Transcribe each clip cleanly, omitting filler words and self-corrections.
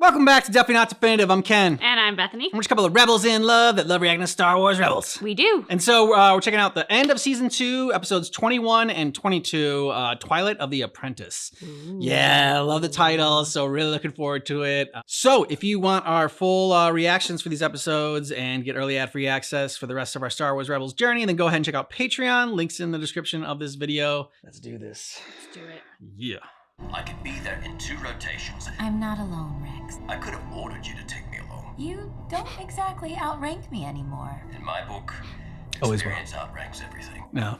Welcome back to Definitely Not Definitive. I'm Ken. And I'm Bethany. We're just a couple of rebels in love that love reacting to Star Wars Rebels. We do. And so we're checking out the end of season 2, episodes 21 and 22, Twilight of the Apprentice. Ooh. Yeah, love the title, so really looking forward to it. So if you want our full reactions for these episodes and get early ad-free access for the rest of our Star Wars Rebels journey, then go ahead and check out Patreon. Links in the description of this video. Let's do this. Let's do it. Yeah. I could be there in 2 rotations. I'm not alone, Rex. I could have ordered you to take me along. You don't exactly outrank me anymore. In my book, Always will. experience outranks everything. No.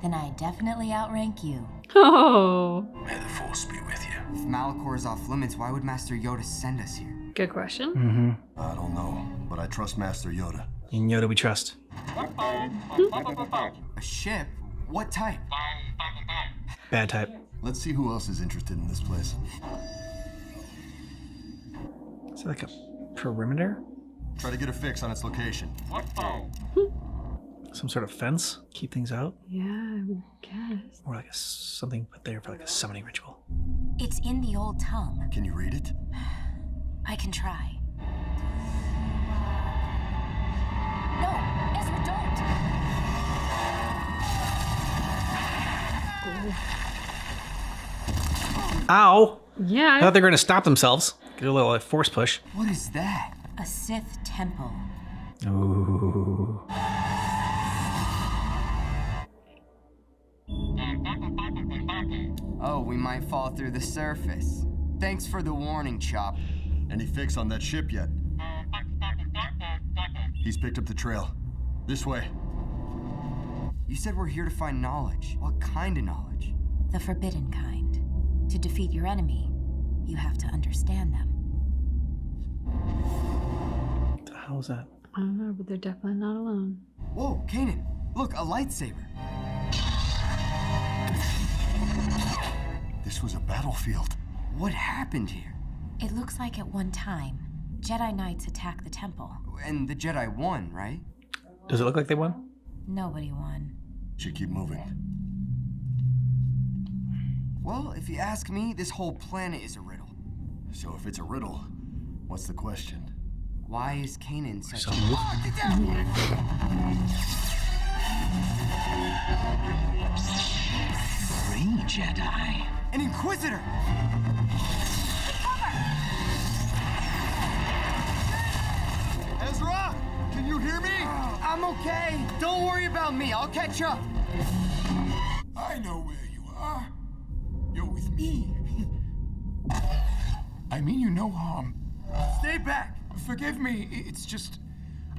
Then I definitely outrank you. Oh, May the Force be with you. If Malachor is off limits, why would Master Yoda send us here? good question. Mm-hmm. I don't know, but I trust Master Yoda. In Yoda we trust. A ship? What type? Bad type. Let's see who else is interested in this place. Is it like a perimeter? Try to get a fix on its location. Some sort of fence? Keep things out? Yeah, I would guess. Or like something put there for like a summoning ritual. It's in the old tongue. Can you read it? I can try. No, Ezra, don't! Ow! Yeah. I thought they were gonna stop themselves. Get a little like, force push. What is that? A Sith temple. Ooh. Oh, we might fall through the surface. Thanks for the warning, Chop. Any fix on that ship yet? He's picked up the trail. This way. You said we're here to find knowledge. What kind of knowledge? The forbidden kind. To defeat your enemy, you have to understand them. What the hell is that? I don't know, but they're definitely not alone. Whoa, Kanan, look, a lightsaber. This was a battlefield. What happened here? It looks like at one time, Jedi Knights attacked the temple. And the Jedi won, right? Does it look like they won? Nobody won. Should keep moving. Well, if you ask me, this whole planet is a riddle. So if it's a riddle, what's the question? Why is Kanan such So a... move. Oh, get down! Free Jedi. An Inquisitor! Ezra! Can you hear me? I'm okay. Don't worry about me. I'll catch up. I know where you are. You're with me. I mean you no harm. Stay back. Forgive me, it's just...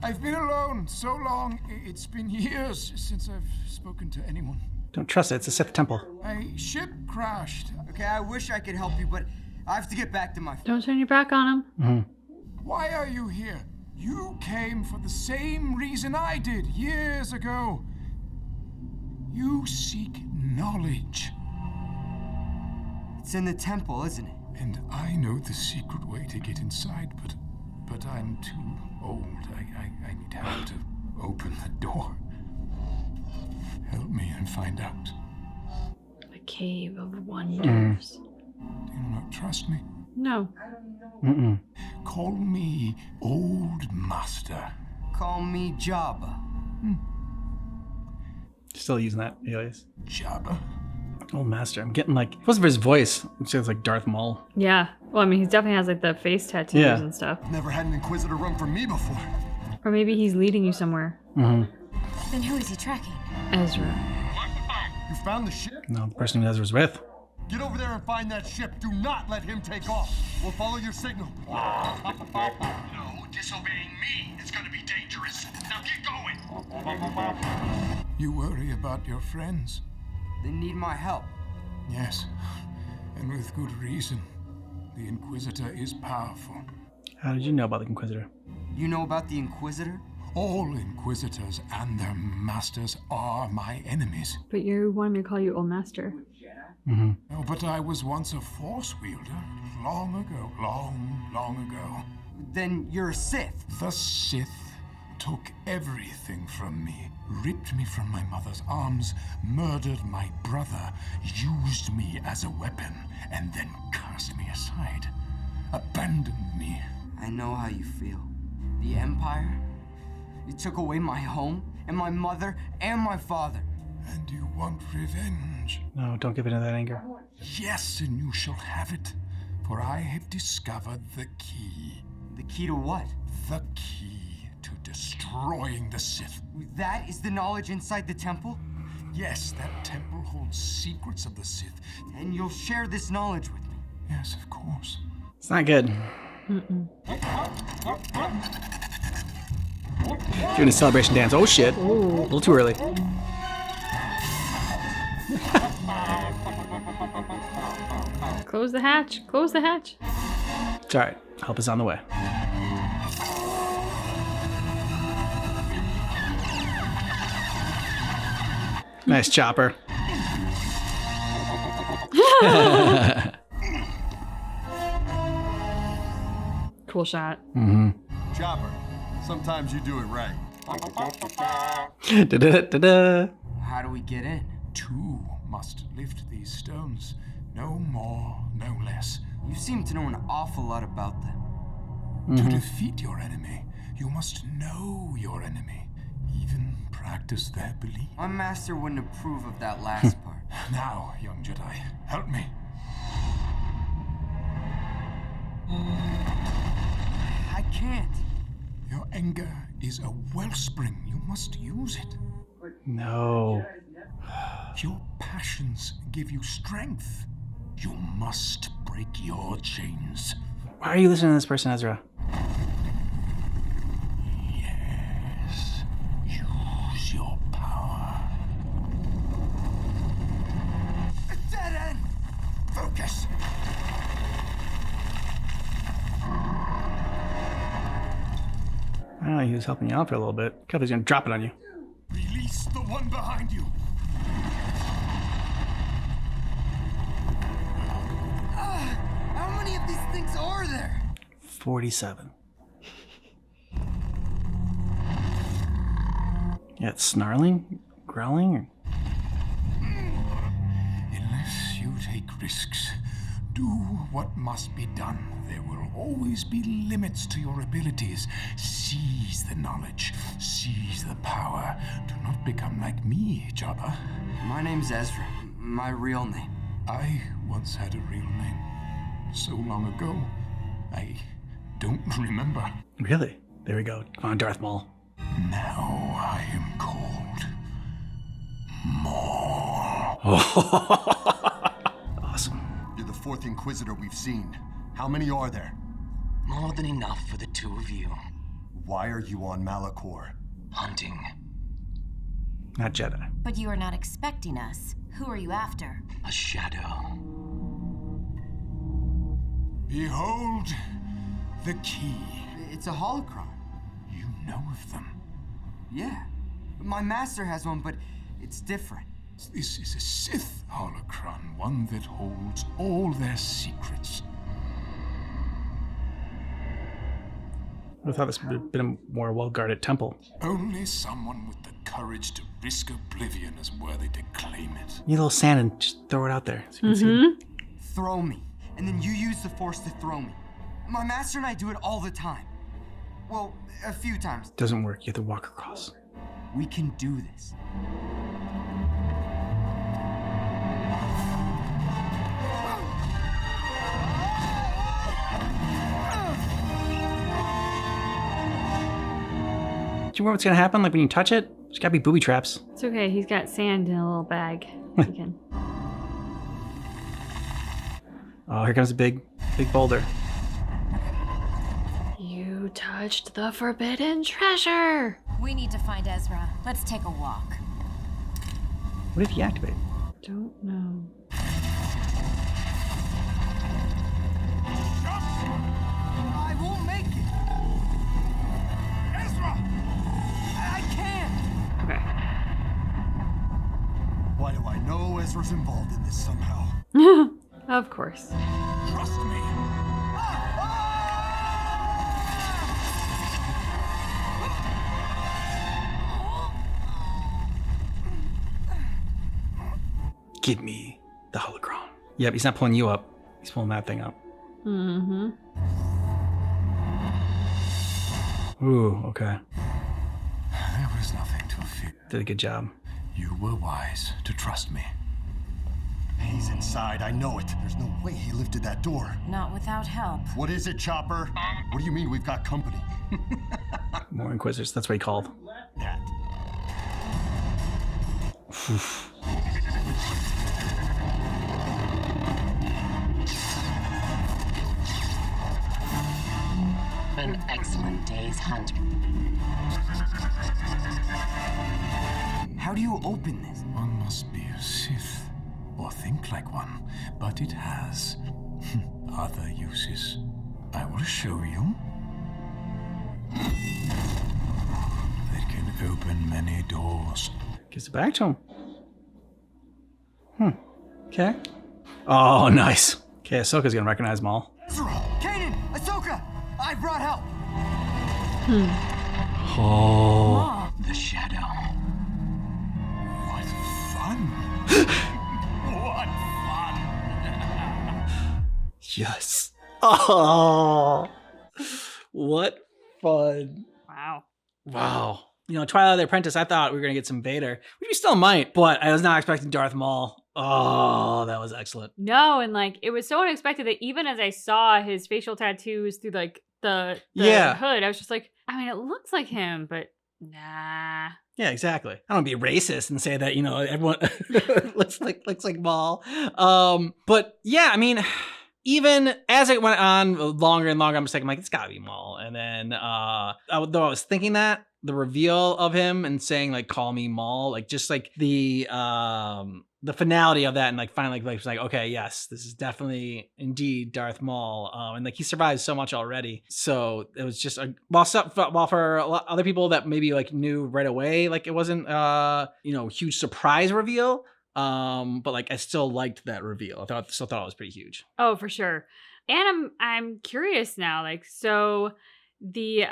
I've been alone so long. It's been years since I've spoken to anyone. Don't trust it. It's a Sith temple. My ship crashed. Okay, I wish I could help you, but I have to get back to my... Don't turn your back on him. Why are you here? You came for the same reason I did years ago. You seek knowledge. It's in the temple, isn't it? And I know the secret way to get inside, but I'm too old. I need help to open the door. Help me and find out. A cave of wonders. Do you not trust me? No. Mm-mm. Call me Old Master. Call me Jabba. Still using that alias. Jabba. Old Master. I'm getting like... What's for his voice? It sounds like Darth Maul. Yeah. Well, I mean, he definitely has like the face tattoos Yeah. and stuff. Never had an Inquisitor run from me before. Or maybe he's leading you somewhere. Mm-hmm. Then who is he tracking? Ezra. You found the ship? No, the person who Ezra's with. Get over there and find that ship. Do not let him take off. We'll follow your signal. No, disobeying me is gonna be dangerous. Now get going. You worry about your friends. They need my help. Yes, and with good reason. The Inquisitor is powerful. How did you know about the Inquisitor? You know about the Inquisitor? All Inquisitors and their masters are my enemies. But you wanted me to call you Old Master. Mm-hmm. Oh, but I was once a Force wielder. Long ago. Long ago. Then you're a Sith. The Sith took everything from me, ripped me from my mother's arms, murdered my brother, used me as a weapon, and then cast me aside. abandoned me. I know how you feel. The Empire? You took away my home, and my mother, and my father. And you want revenge? No, don't give in to that anger. Yes, and you shall have it. For I have discovered the key. The key to what? The key to destroying the Sith. That is the knowledge inside the temple? Yes, that temple holds secrets of the Sith. And you'll share this knowledge with me? Yes, of course. It's not good. Doing a celebration dance. Oh shit. A little too early. Close the hatch. Close the hatch. It's alright. Help is on the way. Nice chopper. Cool shot. Chopper, sometimes you do it right. Da-da-da-da-da. How do we get in? Two must lift these stones. No more, no less. You seem to know an awful lot about them. To defeat your enemy, you must know your enemy. Even practice their belief. My master wouldn't approve of that last part. Now, young Jedi, help me. I can't. Your anger is a wellspring. You must use it. No. Your passions give you strength. You must break your chains. Why are you listening to this person, Ezra? Yes. Use your power. A dead end! Focus. I don't know, he was helping you out for a little bit. He's gonna drop it on you. Release the one behind you. How many of these things are there? 47. Yeah, it's snarling, growling. Unless you take risks, do what must be done. There will always be limits to your abilities. Seize the knowledge, seize the power. Do not become like me, Jabba. My name's Ezra. My real name. I once had a real name. So long ago, I don't remember. Really? There we go. Come on, Darth Maul. Now I am called Maul. Awesome. You're the fourth Inquisitor we've seen. How many are there? More than enough for the two of you. Why are you on Malachor? Hunting. Not Jedi. But you are not expecting us. Who are you after? A shadow. Behold the key. It's a holocron. You know of them. Yeah. My master has one, but it's different. This is a Sith holocron, one that holds all their secrets. I thought this would have been a more well-guarded temple. Only someone with the courage to risk oblivion is worthy to claim it. Need a little sand and just throw it out there. So you can see it. Throw me, and then you use the Force to throw me. My master and I do it all the time. Well, a few times. Doesn't work. You have to walk across. We can do this. Do you remember what's gonna happen? Like when you touch it, there's gotta be booby traps. It's okay. He's got sand in a little bag. He can. Oh, here comes a big boulder. You touched the forbidden treasure. We need to find Ezra. Let's take a walk. What if you activate? Don't know. I won't make it. Ezra! I can't. Okay. Why do I know Ezra's involved in this somehow? Of course. Trust me. Give me the holocron. Yep, he's not pulling you up. He's pulling that thing up. Mm-hmm. Ooh, okay. There was nothing to fear. Did a good job. You were wise to trust me. He's inside, I know it. There's no way he lifted that door. Not without help. What is it, Chopper? What do you mean we've got company? More Inquisitors. That's what he called. That. An excellent day's hunt. How do you open this? One must be a Sith, or think like one, but it has other uses. I will show you. It can open many doors. Gives it back to him. Okay. Oh, nice. Okay, Ahsoka's gonna recognize Maul. Ezra! Kanan! Ahsoka! I brought help! Oh. The shadow. What fun! What fun! Yes. Oh. What fun. Wow. Wow. You know, Twilight of the Apprentice, I thought we were going to get some Vader, which we still might, but I was not expecting Darth Maul. Oh, that was excellent. No, and like it was so unexpected that even as I saw his facial tattoos through like the Yeah. hood, I was just like, I mean, it looks like him, but nah. Yeah, exactly. I don't want to be racist and say that, you know, everyone looks like Maul. But yeah, I mean, even as it went on longer and longer, I'm just like, it's gotta be Maul. And then, though I was thinking that, the reveal of him and saying like, call me Maul, like just like the finality of that, and like finally like was like, okay, yes, this is definitely indeed Darth Maul. And like he survived so much already. So it was just while for a lot other people that maybe like knew right away, like it wasn't huge surprise reveal. But like I still liked that reveal. I still thought it was pretty huge. Oh, for sure. And I'm curious now, like, so the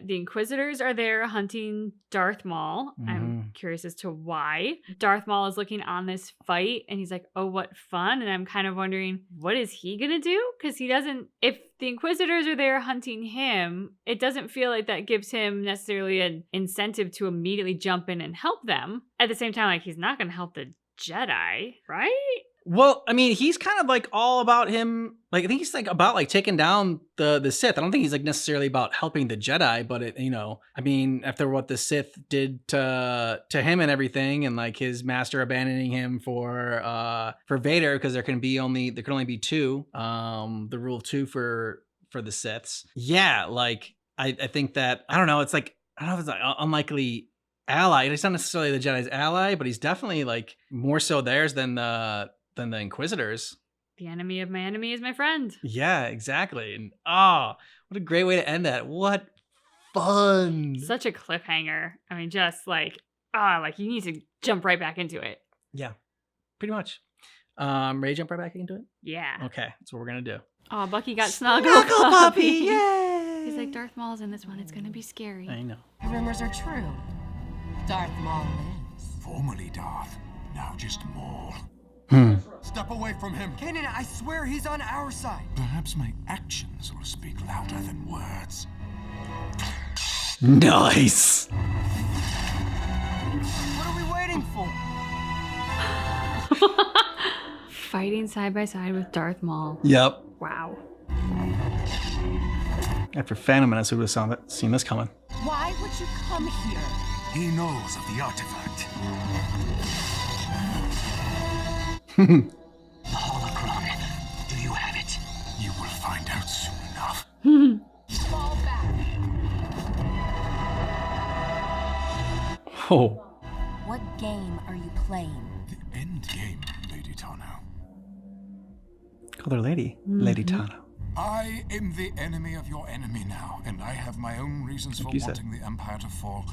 Inquisitors are there hunting Darth Maul. I'm curious as to why. Darth Maul is looking on this fight and he's like, oh, what fun. And I'm kind of wondering, what is he gonna do? Because he doesn't, if the Inquisitors are there hunting him, it doesn't feel like that gives him necessarily an incentive to immediately jump in and help them. At the same time, like, he's not gonna help the Jedi, right? Well, I mean, he's kind of like all about him. Like, I think he's like about like taking down the Sith. I don't think he's like necessarily about helping the Jedi, but I mean, after what the Sith did to him and everything, and like his master abandoning him for Vader, because there can only be two. The rule of two for the Siths. Yeah, like I think that, I don't know. It's like, I don't know if it's like unlikely ally. He's not necessarily the Jedi's ally, but he's definitely like more so theirs than the Inquisitors. The enemy of my enemy is my friend. Yeah, exactly. And what a great way to end that. What fun. Such a cliffhanger. I mean, just like you need to jump right back into it. Yeah, pretty much. Ready to jump right back into it? Yeah. Okay, that's what we're gonna do. Oh, Bucky got Snuggle Puppy, yay! He's like, Darth Maul's in this one. It's gonna be scary. I know. The rumors are true. Darth Maul lives. Formerly Darth, now just Maul. Step away from him. Kanan, I swear he's on our side. Perhaps my actions will speak louder than words. Nice. What are we waiting for? Fighting side by side with Darth Maul. Yep. Wow. After Phantom Menace, who would have seen this coming? Why would you come here? He knows of the artifact. The holocron. Do you have it? You will find out soon enough. Fall back. Oh. What game are you playing? The end game, Lady Tano. Call her Lady. Lady Tano. I am the enemy of your enemy now, and I have my own reasons for Like you said. wanting the Empire to fall.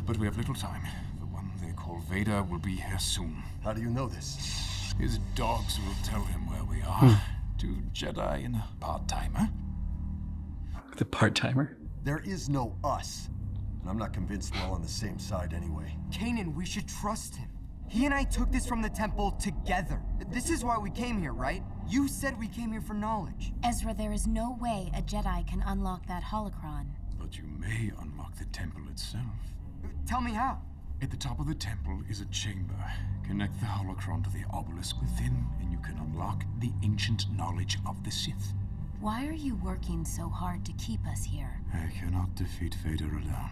But we have little time. The one they call Vader will be here soon. How do you know this? His dogs will tell him where we are. 2 Jedi and a part-timer. The part-timer. There is no us. And I'm not convinced we're all on the same side anyway. Kanan, we should trust him. He and I took this from the temple together. This is why we came here, right? You said we came here for knowledge. Ezra, there is no way a Jedi can unlock that holocron. But you may unlock the temple itself. Tell me how. At the top of the temple is a chamber. Connect the holocron to the obelisk within, and you can unlock the ancient knowledge of the Sith. Why are you working so hard to keep us here? I cannot defeat Vader alone.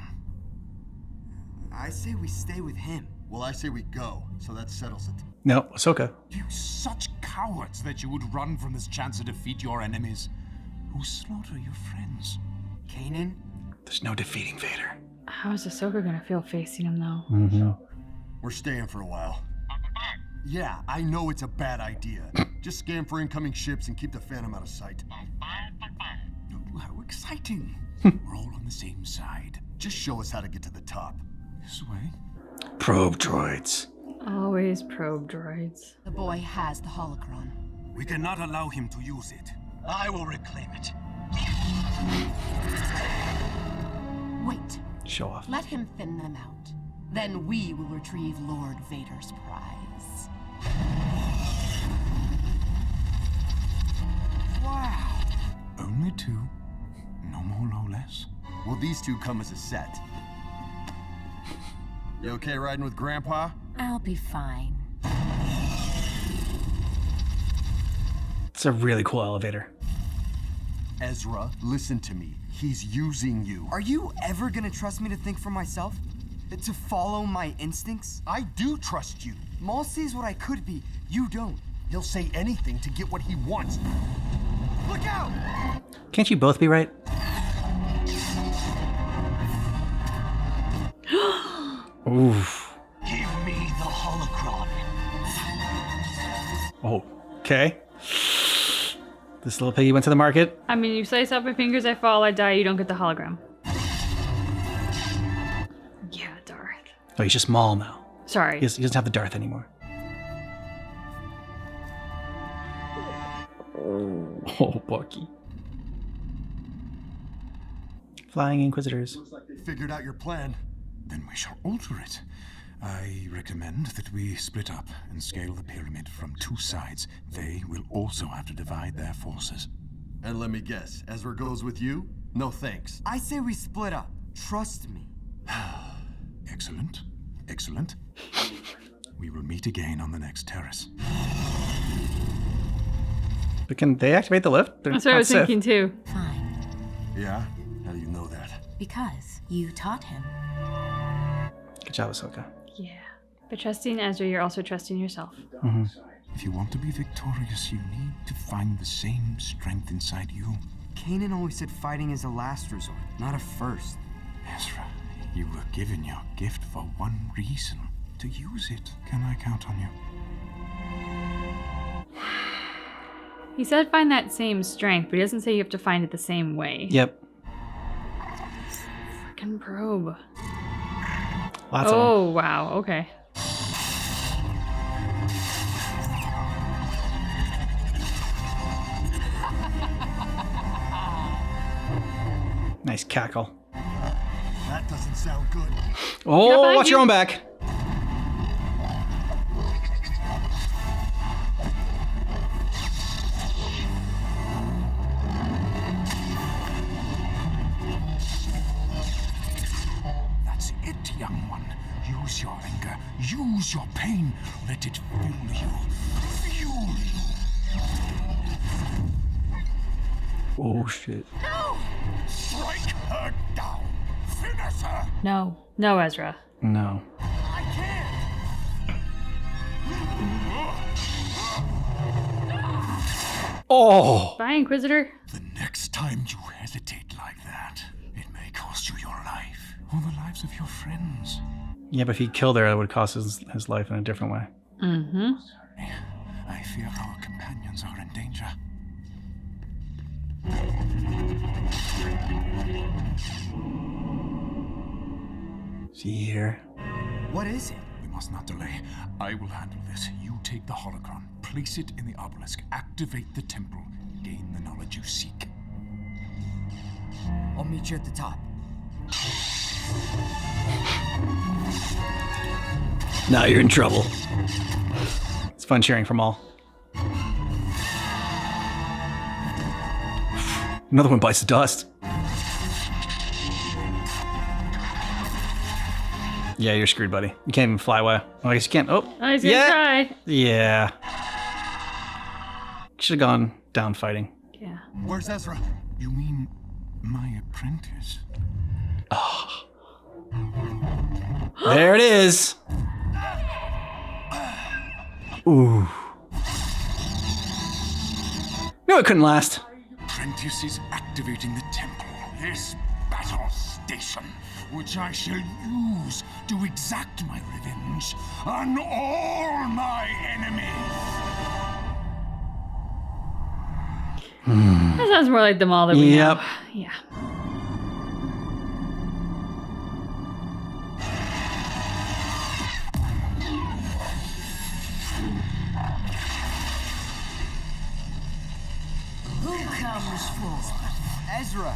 I say we stay with him. Well, I say we go, so that settles it. No, Ahsoka. You such cowards that you would run from this chance to defeat your enemies, who slaughter your friends. Kanan? There's no defeating Vader. How is Ahsoka gonna feel facing him though? Mm-hmm. We're staying for a while. Yeah, I know it's a bad idea. Just scan for incoming ships and keep the Phantom out of sight. How exciting. We're all on the same side. Just show us how to get to the top. This way. Probe droids. Always probe droids. The boy has the holocron. We cannot allow him to use it. I will reclaim it. Wait, Show off. let him thin them out. Then we will retrieve Lord Vader's prize. Wow. Only two. No more, no less. Will these two come as a set? You okay riding with Grandpa? I'll be fine. It's a really cool elevator. Ezra, listen to me. He's using you. Are you ever gonna trust me to think for myself? To follow my instincts? I do trust you. Maul sees what I could be. You don't. He'll say anything to get what he wants. Look out! Can't you both be right? Oof. Give me the holocron. Oh, okay. This little piggy went to the market. I mean, you slice out my fingers, I fall, I die, you don't get the hologram. Yeah, Darth. Oh, he's just Maul now. Sorry. He doesn't have the Darth anymore. Oh, Bucky. Flying Inquisitors. Figured out your plan. Then we shall alter it. I recommend that we split up and scale the pyramid from two sides. They will also have to divide their forces. And let me guess, Ezra goes with you? No thanks. I say we split up. Trust me. Excellent. Excellent. We will meet again on the next terrace. But can they activate the lift? They're That's what I not was Sith. thinking too. Fine. Yeah? How do you know that? Because you taught him. Good job, Ahsoka. Yeah. But trusting Ezra, you're also trusting yourself. Mm-hmm. If you want to be victorious, you need to find the same strength inside you. Kanan always said fighting is a last resort, not a first. Ezra, you were given your gift for one reason. To use it. Can I count on you? He said find that same strength, but he doesn't say you have to find it the same way. Yep. Freaking probe. Lots of them. Oh, wow. Okay. Nice cackle. That doesn't sound good. Oh, behind watch you. your own back. That's it, young one. Use your anger. Use your pain. Let it fuel you. Fuel you. Oh, shit. Strike her down. Finish her. No. No, Ezra. No. I can't! Oh! Bye, Inquisitor. The next time you hesitate like that, it may cost you your life or the lives of your friends. Yeah, but if he killed her, it would cost his life in a different way. Mm-hmm. I fear our companions are in danger. See here. What is it? We must not delay. I will handle this. You take the holocron, place it in the obelisk, activate the temple, gain the knowledge you seek. I'll meet you at the top. Now you're in trouble. It's fun cheering from all. Another one bites the dust. Yeah, you're screwed, buddy. You can't even fly away. Oh, I guess you can't. Oh, he's gonna try. Yeah. Should have gone down fighting. Yeah. Where's Ezra? You mean my apprentice? There it is. Ooh. No, it couldn't last. Apprentice is activating the temple. This battle station, which I shall use to exact my revenge on all my enemies. That sounds more like the mall that we Yep. know. Yeah. Who comes for? Ezra.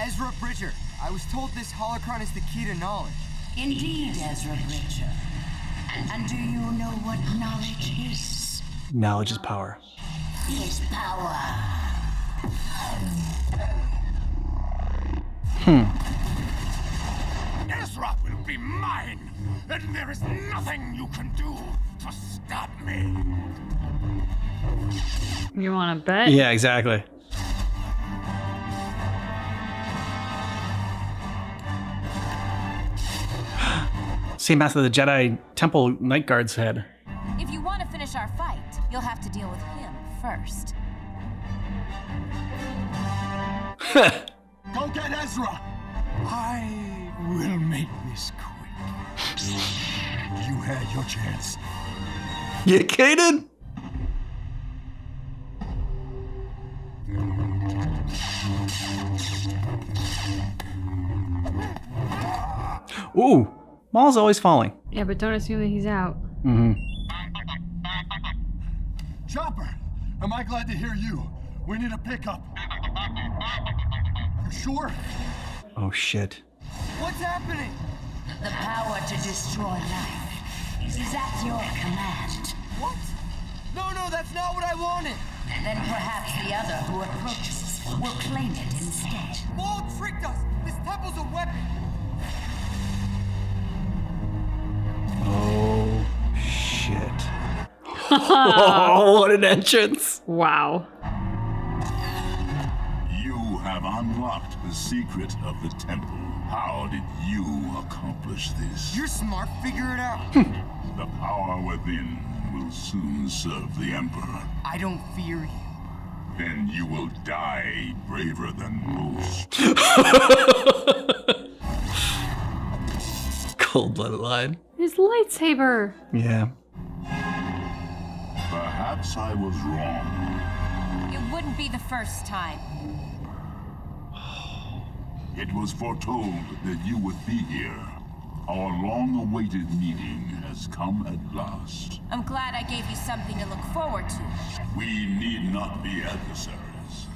Ezra Bridger. I was told this holocron is the key to knowledge. Indeed, Ezra Bridger. And do you know what knowledge is? Knowledge is power. Is power. Ezra will be mine, and there is nothing you can do to stop me. You want to bet? Yeah, exactly. Same master of the Jedi Temple Night Guard's head. If you want to finish our fight, you'll have to deal with him first. Go get Ezra! I will make this quick. You had your chance. Yeah, Kaden? Ooh, Maul's always falling. Yeah, but don't assume that he's out. Chopper, am I glad to hear you? We need a pickup. You sure? Oh shit. What's happening? The power to destroy life is at your command. What? No, that's not what I wanted. Then perhaps the other who approaches will claim it instead. Maul tricked us. This temple's a weapon. Oh shit. Oh, what an entrance. Wow. You have unlocked the secret of the temple. How did you accomplish this? You're smart. Figure it out. The power within will soon serve the Emperor. I don't fear you. Then you will die braver than most. Cold-blooded line. His lightsaber. Yeah. Perhaps I was wrong. It wouldn't be the first time. It was foretold that you would be here. Our long-awaited meeting has come at last. I'm glad I gave you something to look forward to. We need not be adversaries.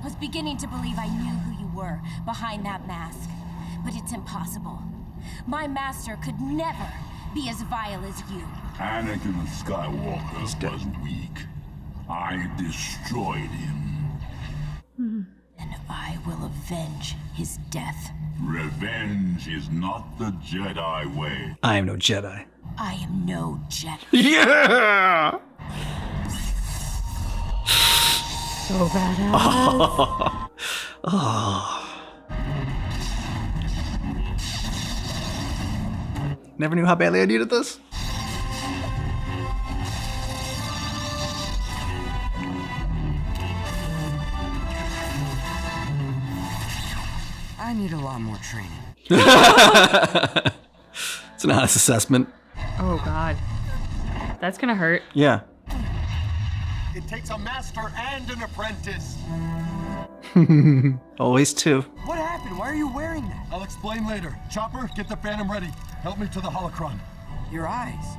I was beginning to believe I knew who you were behind that mask. But it's impossible. My master could never be as vile as you. Anakin Skywalker was weak. I destroyed him. And I will avenge his death. Revenge is not the Jedi way. I am no Jedi. I am no Jedi. Yeah! So badass. Never knew how badly I needed this. I need a lot more training. It's an honest assessment. Oh god. That's gonna hurt. Yeah. It takes a master and an apprentice. Always two. What happened? Why are you wearing that? I'll explain later. Chopper, get the Phantom ready. Help me to the holocron. Your eyes.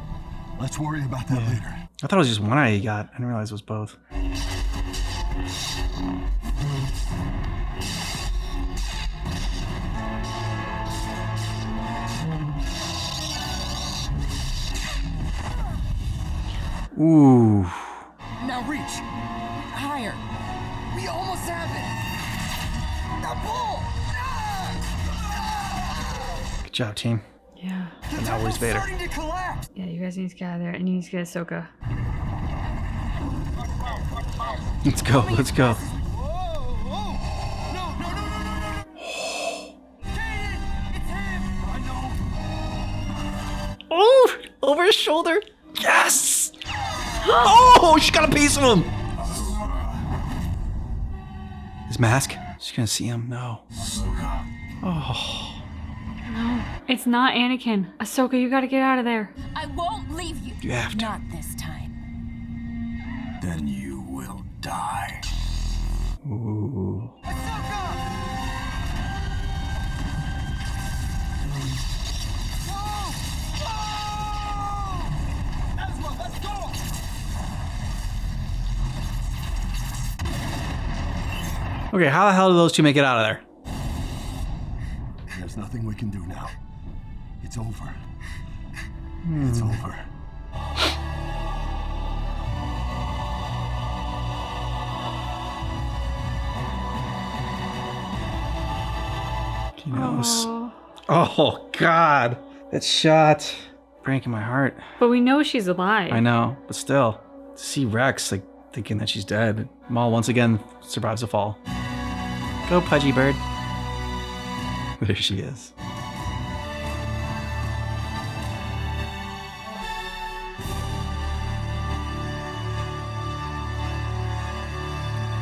Let's worry about that later. I thought it was just one eye he got. I didn't realize it was both. Ooh. Now reach. Higher. We almost have it. Good job, team. Yeah. The now where's temple's Vader? starting to collapse. Yeah, you guys need to get out of there, and you need to get Ahsoka. Let's go. Let's go. Whoa! No! Kaden, it's him. I know. Oh, over his shoulder. Yes. Oh, she got a piece of him. His mask. She's gonna see him. No. Oh. No, it's not Anakin. Ahsoka, you gotta get out of there. I won't leave you. You have to. Not this time. Then you will die. Ooh. Okay, how the hell do those two make it out of there? There's nothing we can do now. It's over. It's over. He knows. Oh. Oh, God. That shot. Breaking my heart. But we know she's alive. I know, but still. To see Rex, like, thinking that she's dead. Maul once again survives the fall. Go, Pudgy Bird. There she is.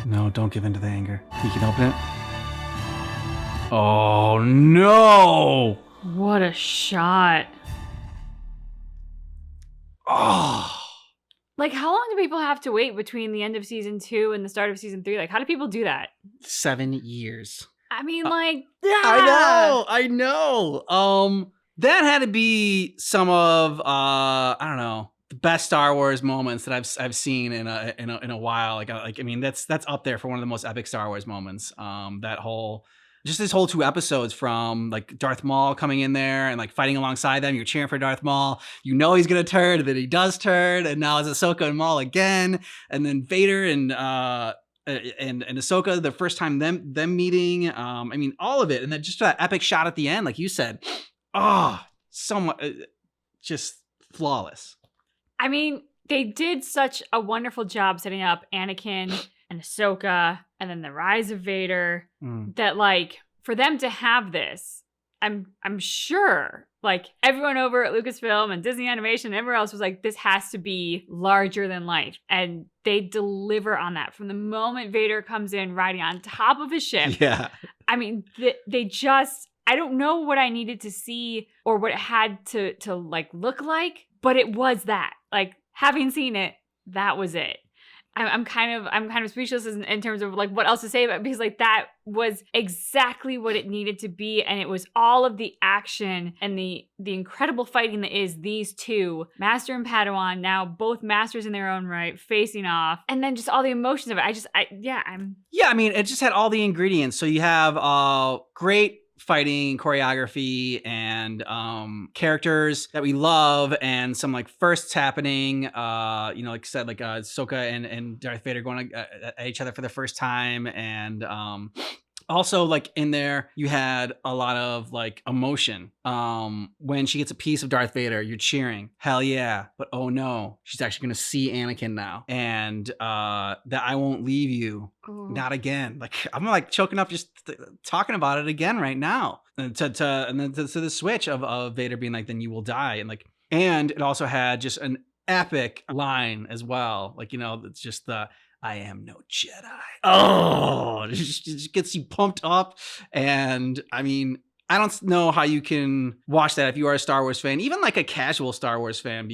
No, don't give in to the anger. You can open it. Oh, no! What a shot. Oh. Like, how long do people have to wait between the end of season 2 and the start of season 3? Like, how do people do that? 7 years. I mean, like, I know. That had to be some of I don't know, the best Star Wars moments that I've seen in a while. Like I mean, that's up there for one of the most epic Star Wars moments. This whole 2 episodes, from like Darth Maul coming in there and like fighting alongside them. You're cheering for Darth Maul. You know he's gonna turn, and then he does turn, and now it's Ahsoka and Maul again, and then Vader and Ahsoka, the first time them meeting. I mean, all of it, and then just that epic shot at the end, like you said. Oh, so much, just flawless. I mean, they did such a wonderful job setting up Anakin and Ahsoka, and then the rise of Vader, that like for them to have this, I'm sure like everyone over at Lucasfilm and Disney Animation and everywhere else was like, this has to be larger than life, and they deliver on that from the moment Vader comes in riding on top of his ship. Yeah, I mean, they just. I don't know what I needed to see or what it had to like look like, but it was that. Like, having seen it, that was it. I'm kind of speechless in terms of like what else to say about it, because like that was exactly what it needed to be, and it was all of the action and the incredible fighting that is these two, Master and Padawan, now both masters in their own right, facing off, and then just all the emotions of it. I mean, it just had all the ingredients. So you have great fighting choreography and characters that we love, and some like firsts happening, like I said, like Ahsoka and Darth Vader going at each other for the first time, and also like in there you had a lot of like emotion. When she gets a piece of Darth Vader, you're cheering, hell yeah, but oh no, she's actually gonna see Anakin now, and that I won't leave you. Not again. Like, I'm like choking up just talking about it again right now. And to the switch of Vader being like, then you will die. And it also had just an epic line as well. Like, it's just the, I am no Jedi. Oh, it just gets you pumped up. And I mean, I don't know how you can watch that if you are a Star Wars fan, even like a casual Star Wars fan.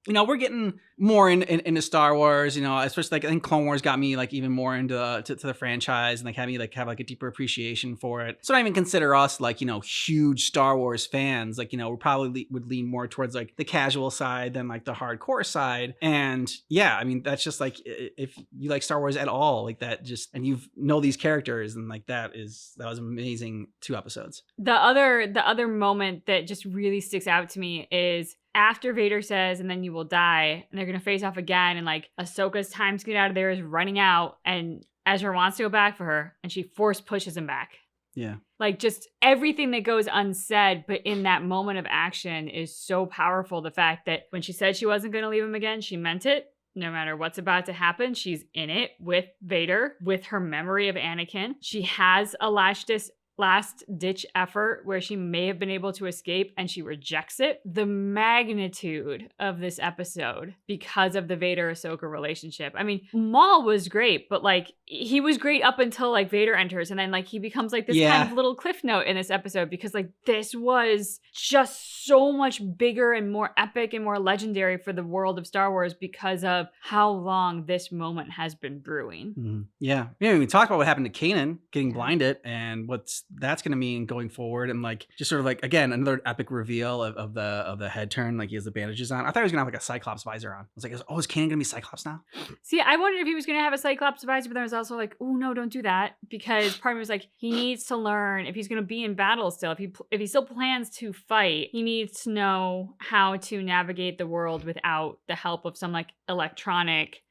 We're getting more into Star Wars, especially like I think Clone Wars got me like even more into the franchise, and like had me like have like a deeper appreciation for it. So I don't even consider us like, huge Star Wars fans. Like, we probably would lean more towards like the casual side than like the hardcore side. And yeah, I mean, that's just like, if you like Star Wars at all, like that just, and you know these characters, and like that was amazing 2 episodes. The other moment that just really sticks out to me is after Vader says, and then you will die, and they're going to face off again, and like Ahsoka's time to get out of there is running out, and Ezra wants to go back for her, and she force pushes him back. Yeah. Like, just everything that goes unsaid, but in that moment of action is so powerful. The fact that when she said she wasn't going to leave him again, she meant it. No matter what's about to happen, she's in it with Vader, with her memory of Anakin. She has a last-ditch effort where she may have been able to escape, and she rejects it. The magnitude of this episode because of the Vader-Ahsoka relationship. I mean, Maul was great, but like, he was great up until like Vader enters, and then like he becomes like this kind of little cliff note in this episode, because like this was just so much bigger and more epic and more legendary for the world of Star Wars because of how long this moment has been brewing. Mm-hmm. Yeah. We talked about what happened to Kanan getting blinded and what's that's going to mean going forward, and like just sort of like, again, another epic reveal of the head turn. Like, he has the bandages on. I thought he was gonna have like a Cyclops visor on. I was like, is Kanan gonna be Cyclops now? See, I wondered if he was gonna have a Cyclops visor, but then I was also like, oh no, don't do that, because part of me was like, he needs to learn if he's gonna be in battle still. If he still plans to fight, he needs to know how to navigate the world without the help of some like electronic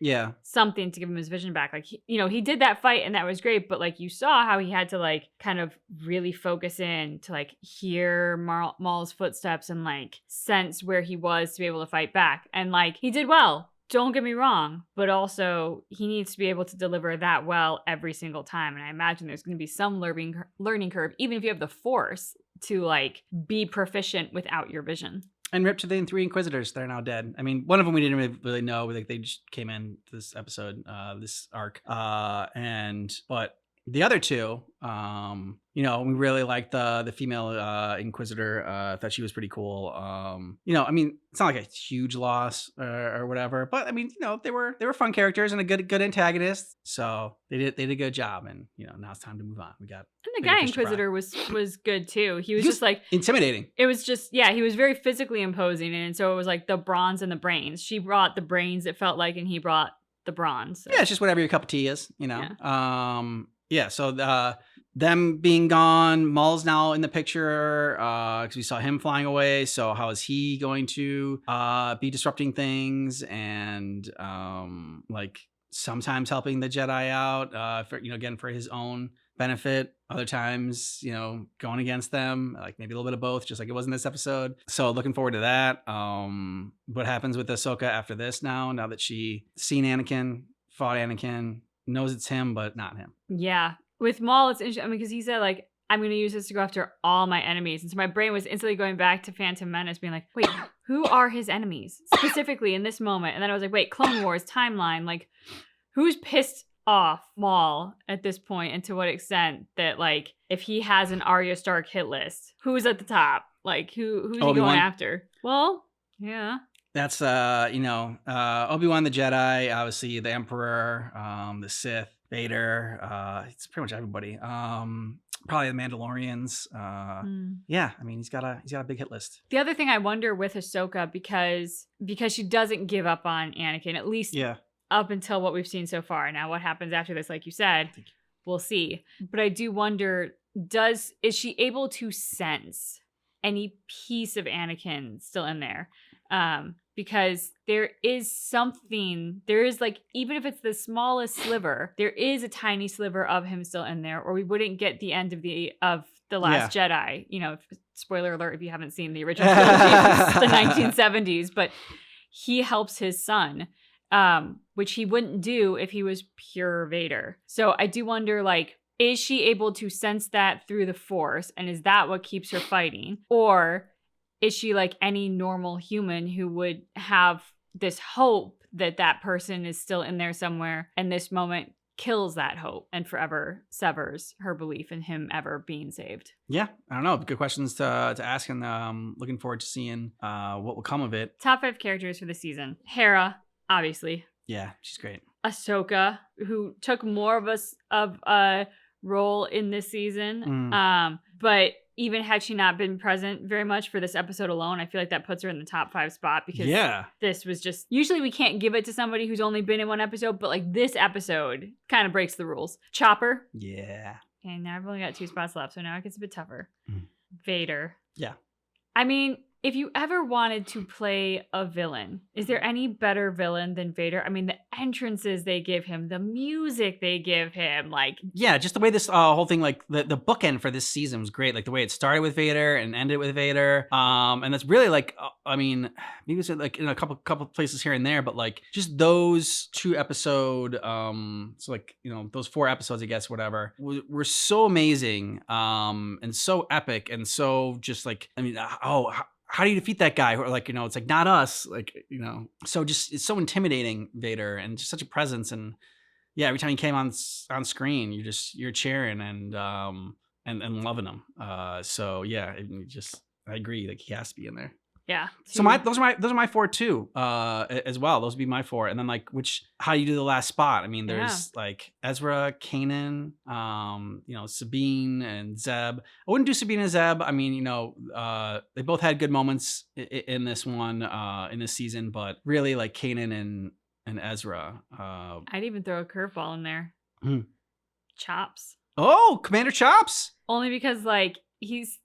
something to give him his vision back. Like, he did that fight and that was great, but like, you saw how he had to like kind of really focus in to like hear Maul's footsteps and like sense where he was to be able to fight back. And like, he did well. Don't get me wrong, but also he needs to be able to deliver that well every single time. And I imagine there's going to be some learning curve, even if you have the Force, to like be proficient without your vision. And rip to the 3 Inquisitors. They're now dead. I mean, one of them we didn't really know. Like, they just came in this episode, this arc. But the other 2, we really liked the female Inquisitor. Thought she was pretty cool. I mean, it's not like a huge loss or whatever, but I mean, they were fun characters and a good antagonist. So they did a good job, and now it's time to move on. We got. And the guy Inquisitor was good too. He was just like intimidating. It was just he was very physically imposing, and so it was like the bronze and the brains. She brought the brains, it felt like, and he brought the bronze. So. Yeah, it's just whatever your cup of tea is, So them being gone, Maul's now in the picture because we saw him flying away. So how is he going to be disrupting things and like sometimes helping the Jedi out for his own benefit, other times going against them, like maybe a little bit of both, just like it was in this episode. So looking forward to that. What happens with Ahsoka after this now that she seen Anakin, fought Anakin, knows it's him but not him. Yeah, with Maul it's interesting. I mean, because he said like, I'm going to use this to go after all my enemies, and so my brain was instantly going back to Phantom Menace, being like, wait, who are his enemies specifically in this moment? And then I was like, wait, Clone Wars timeline, like who's pissed off Maul at this point, and to what extent that like if he has an Arya Stark hit list, who's at the top? Like who's he going after? Well, yeah. That's Obi-Wan the Jedi, obviously the Emperor, the Sith, Vader, it's pretty much everybody. Probably the Mandalorians. Yeah, I mean he's got a big hit list. The other thing I wonder with Ahsoka, because she doesn't give up on Anakin, at least up until what we've seen so far. Now what happens after this, like you said, we'll see. But I do wonder, is she able to sense any piece of Anakin still in there? Because there is like, even if it's the smallest sliver, there is a tiny sliver of him still in there, or we wouldn't get the end of the Last Jedi. Spoiler alert if you haven't seen the original trilogy, the 1970s, but he helps his son, which he wouldn't do if he was pure Vader. So I do wonder, like, is she able to sense that through the Force, and is that what keeps her fighting? Or is she like any normal human who would have this hope that that person is still in there somewhere, and this moment kills that hope and forever severs her belief in him ever being saved? Yeah, I don't know. Good questions to ask, and looking forward to seeing what will come of it. Top 5 characters for the season. Hera, obviously. Yeah, she's great. Ahsoka, who took more of a role in this season, but even had she not been present very much for this episode alone, I feel like that puts her in the top 5 spot, because this was just, usually we can't give it to somebody who's only been in one episode, but like this episode kind of breaks the rules. Chopper. Yeah. And now I've only got 2 spots left, so now it gets a bit tougher. Vader. Yeah. I mean, If you ever wanted to play a villain, is there any better villain than Vader? I mean, the entrances they give him, the music they give him, like... Yeah, just the way this whole thing, like the bookend for this season was great. Like the way it started with Vader and ended with Vader. And that's really like, I mean, maybe it's like in a couple places here and there, but like just those 2 episode, so like, you know, those 4 episodes, I guess, whatever, were so amazing, and so epic, and so just like, I mean, how do you defeat that guy? Or like, you know, it's like, not us, like, you know, so just, it's so intimidating, Vader, and just such a presence. And yeah, every time he came on screen, you're cheering and loving him. So yeah, I agree, like he has to be in there. Yeah. So those are my 4 too, as well. Those would be my 4. And then like, how do you do the last spot? I mean, there's like Ezra, Kanan, you know, Sabine and Zeb. I wouldn't do Sabine and Zeb. I mean, you know, they both had good moments in this one, in this season, but really like Kanan and Ezra. I'd even throw a curveball in there. Chops. Oh, Commander Chops. Only because like he's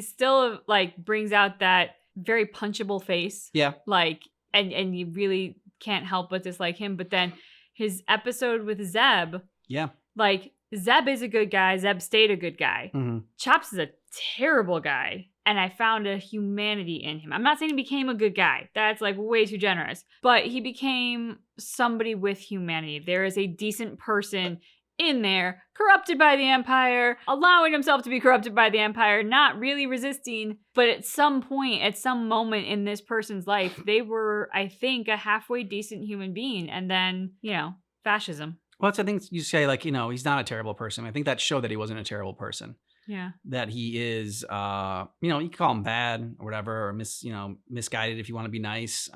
still like brings out that very punchable face. Yeah. Like, and you really can't help but dislike him. But then his episode with Zeb. Yeah. Like, Zeb is a good guy. Zeb stayed a good guy. Mm-hmm. Chops is a terrible guy. And I found a humanity in him. I'm not saying he became a good guy. That's like way too generous. But he became somebody with humanity. There is a decent person in there, corrupted by the Empire, allowing himself to be corrupted by the Empire, not really resisting. But at some point, at some moment in this person's life, they were, I think, a halfway decent human being. And then, you know, fascism. Well, I think you say, like, you know, he's not a terrible person. I think that showed that he wasn't a terrible person. Yeah. That he is, you know, you can call him bad or whatever, or misguided if you want to be nice.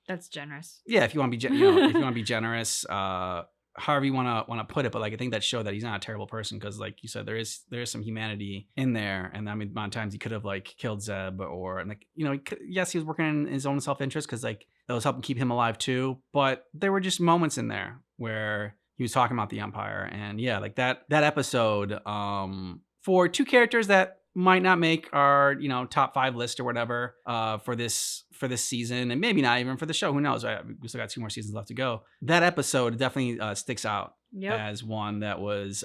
That's generous. Yeah, if you want to be, you know, if you want to be generous, however you want to put it. But like, I think that showed that he's not a terrible person, because like you said, there is some humanity in there. And I mean, amount of times he could have like killed Zeb, and like, you know, yes, he was working in his own self-interest, because like that was helping keep him alive too. But there were just moments in there where he was talking about the Empire, and yeah, like that episode, for 2 characters that might not make our, you know, top 5 list or whatever, for this season, and maybe not even for the show. Who knows? We still got 2 more seasons left to go. That episode definitely sticks out as one that was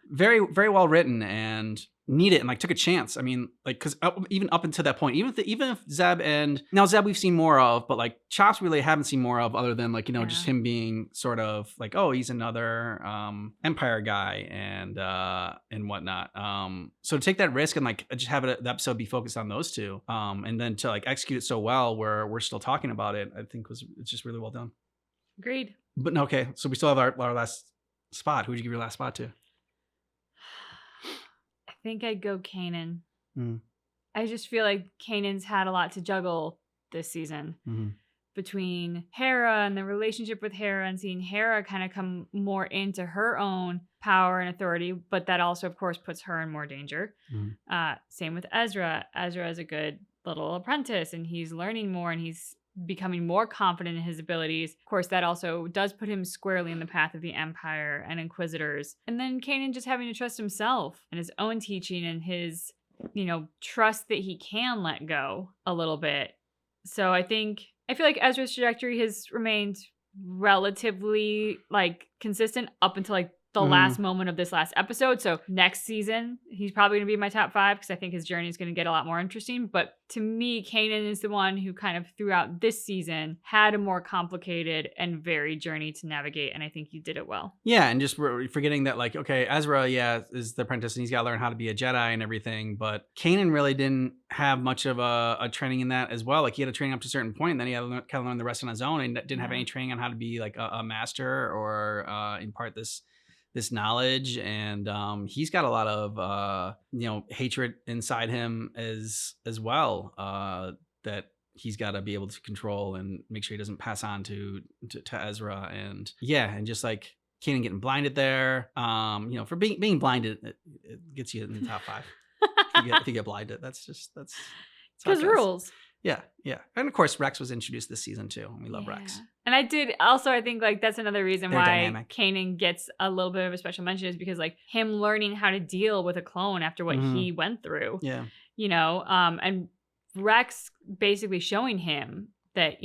very, very well written and needed, and like took a chance. I mean, like, because even up until that point, even if Zeb, and now Zeb we've seen more of, but like Chops we really haven't seen more of, other than like, you know, just him being sort of like, oh, he's another Empire guy and whatnot. So to take that risk and like just have the episode be focused on those 2, and then to like execute it so well where we're still talking about it, I think it's just really well done. Agreed. But no, okay, so we still have our last spot. Who would you give your last spot to? I think I'd go Kanan. Mm. I just feel like Kanan's had a lot to juggle this season, between Hera and the relationship with Hera, and seeing Hera kind of come more into her own power and authority, but that also, of course, puts her in more danger. Same with Ezra. Ezra is a good little apprentice, and he's learning more, and he's becoming more confident in his abilities. Of course, that also does put him squarely in the path of the Empire and Inquisitors. And then Kanan just having to trust himself and his own teaching, and his, you know, trust that he can let go a little bit. So I feel like Ezra's trajectory has remained relatively like consistent up until like the last moment of this last episode. So next season, he's probably going to be in my top 5, because I think his journey is going to get a lot more interesting. But to me, Kanan is the one who kind of throughout this season had a more complicated and varied journey to navigate. And I think you did it well. Yeah. And just forgetting that, like, okay, Ezra, is the apprentice, and he's got to learn how to be a Jedi and everything. But Kanan really didn't have much of a training in that as well. Like, he had a training up to a certain point, and then he had to kind of learn the rest on his own, and didn't have any training on how to be like a master or impart this knowledge. And he's got a lot of you know, hatred inside him as well, that he's got to be able to control and make sure he doesn't pass on to Ezra. And yeah, and just like Kanan getting blinded there, you know, for being blinded, it gets you in the top 5. if you get blinded, that's because rules. Yeah. And of course, Rex was introduced this season too. And we love Rex. And I think like that's another reason They're why dynamic. Kanan gets a little bit of a special mention, is because like him learning how to deal with a clone after what he went through. Yeah. You know, and Rex basically showing him that,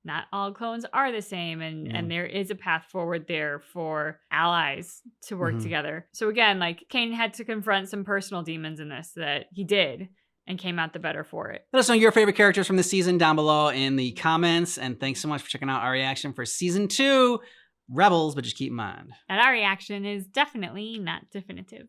not all clones are the same, and there is a path forward there for allies to work together. So again, like, Kanan had to confront some personal demons in this that he did and came out the better for it. Let us know your favorite characters from the season down below in the comments. And thanks so much for checking out our reaction for season 2, Rebels, but just keep in mind. And our reaction is definitely not definitive.